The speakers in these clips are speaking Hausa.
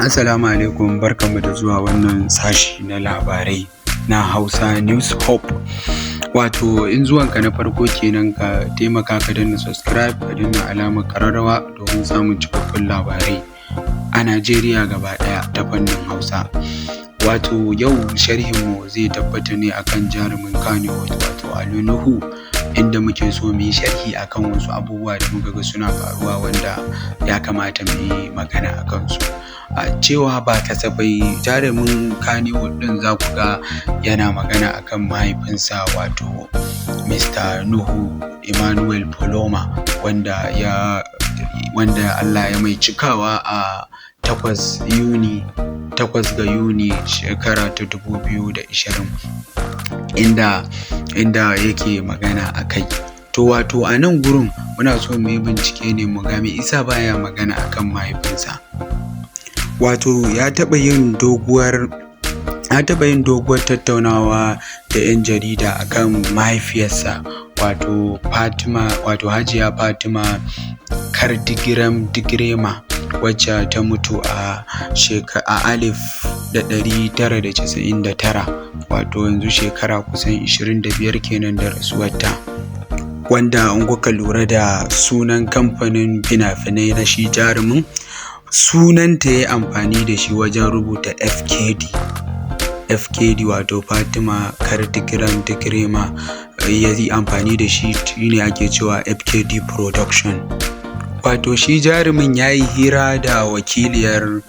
Assalamu alaikum, barkanmu da zuwa wannan sashi na labarai na Hausa News Hub. Wato in zuwanka na farko kenan ka taimaka ka danna subscribe, ka danna alamar kararrawa domin samun cikakkun labarai a Najeriya gaba ɗaya ta fannin Hausa. Wato yau sharhinmu zai tabbata ne akan jarumin kannywood wato alinuhu, inda muke so mu yi sharhi akan wasu abubuwa da muka ga suna faruwa wanda ya kamata mu yi magana a kansu. A cewa ba kasafai jarumin kannywood din za ku ga yana magana akan mahaifinsa wato Mr. Nuhu Emmanuel Poloma wanda Allah ya mai cikawa a 8 ga Yuni shekara ta 2020, inda yake magana a kai. To wato a nan gurin muna so mu yi bincike ne mu ga me isa baya magana akan mahaifinsa. Wato ya taɓa yin doguwar tattaunawa da 'yan jarida akan mahaifiyarsa wato Hajiya Fatima Digrema, wacce ta mutu a 1999, wato yanzu shekara kusan 25 kenan da rasuwarta, wanda in kuka lura da sunan kamfanin fina-finai na shi jarumin, sunanta ya amfani da shi wajen rubuta FKD wato Fatima Digrema ya yi amfani da shi ne ake cewa FKD Production. Wato shi jarumin ya yi hira da wakiliyar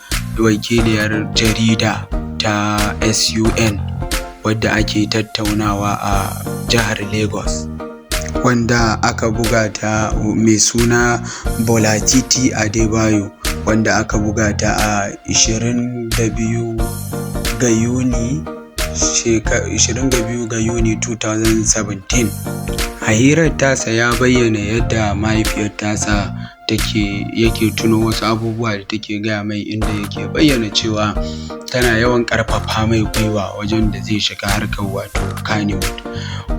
jarida ta SUN wadda ake tattaunawa a jihar Lagos, wanda aka buga ta mai suna Bolatiti Adebayo, wanda aka buga ta a 22 ga Yuni 2017. A hirar tasa ya bayyana yadda mahaifiyar tasa yake tuno wasu abubuwa da take gaya mai, inda yake bayyana cewa tana yawan ƙarfafa mai gwiwa wajen da zai shiga harkar wato kannywood.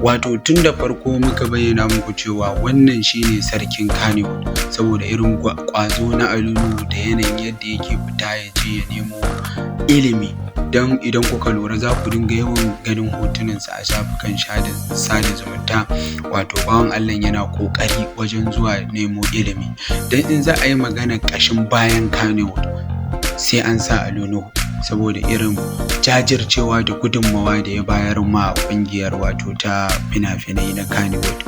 Wato tun da farko muka bayyana muku cewa wannan shine sarkin kannywood, saboda irin ƙwazo na alinuhu da yanayin yadda yake fita ya je ya nemo ilimi. Don idan kuka lura za ku dinga yawan ganin hotunansa a shafukan sada zumunta. Wato bawan Allah yana ƙoƙari wajen zuwa nemo ilimi. Don in za a yi maganar ƙashin bayan kannywood sai an sa alinuhu, saboda irin jajircewa da gudunmawa da ya bayar ma ƙungiyar wato ta fina-finai na kannywood.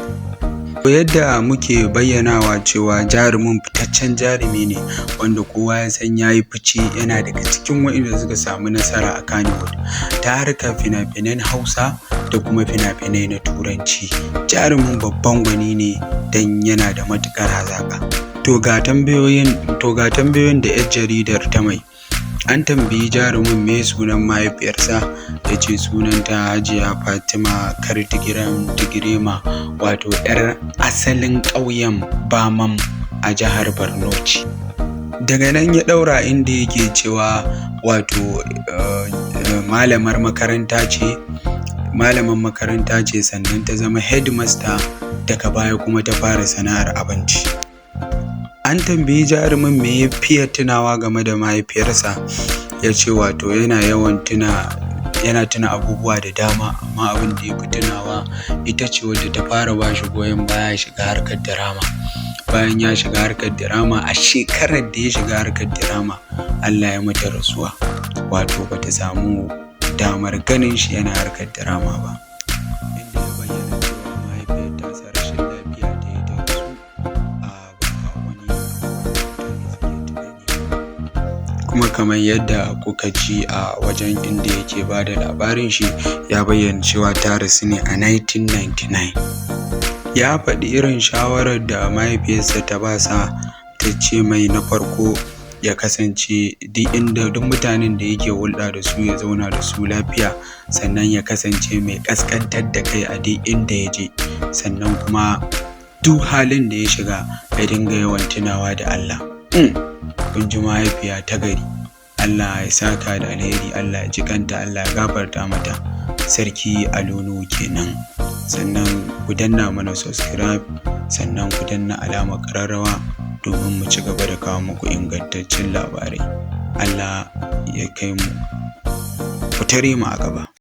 Yadda muke bayyanawa cewa jarumin fitaccen jarumi ne wanda kowa ya san ya yi fice, yana daga cikin waɗanda suka samu nasara a kannywood ta harkar fina-finan Hausa da kuma fina-finai na Turanci. Jarumin babban gwani ne don yana da matuƙar hazaƙa. To ga tambayoyin da 'yar jaridar ta mai. An tambayi jarumin me sunan mahaifiyarsa, ya ce sunanta Hajiya Fatima Digrema, wato 'yar asalin ƙauyen Bamam a jihar Borno ce. Daga nan ya ɗaura inda yake cewa wato malaman makaranta ce sannan ta zama headmaster, daga baya kuma ta fara sana'ar abinci. An tambayi jarumin me ya fiye tunawa game da mahaifiyarsa, ya ce wato yana tuna abubuwa da dama, amma abin da ya fi tunawa ita ce wadda ta fara ba shi goyon baya ya shiga harkar drama. Bayan ya shiga harkar drama, a shekarar da ya shiga harkar drama Allah ya mata rasuwa, wato bata samu damar ganin shi yana harkar drama ba. Kuma kamar yadda kuka ji a wajen inda yake ba da labarin shi, ya bayyana cewa ta rasu ne a 1999. Ya faɗi irin shawarar da mahaifiyarsa ta basa, ta ce mai na farko ya kasance duk mutanen da yake hulɗa da su ya zauna da su lafiya, sannan ya kasance mai ƙasƙantar da kai a duk inda ya je, sannan kuma duk halin da ya shiga ya dinga yawan tunawa da Allah. Kun ji mahaifiya ta gari. Allah ya saka da alheri, Allah ya ji kanta, Allah ya gafarta mata. Sarki alinuhu kenan. Sannan ku danna mana subscribe, sannan ku danna alamar ƙararrawa domin mu ci gaba da kawo muku ingantaccen labarai. Allah ya kai mu, ku tare mu a gaba.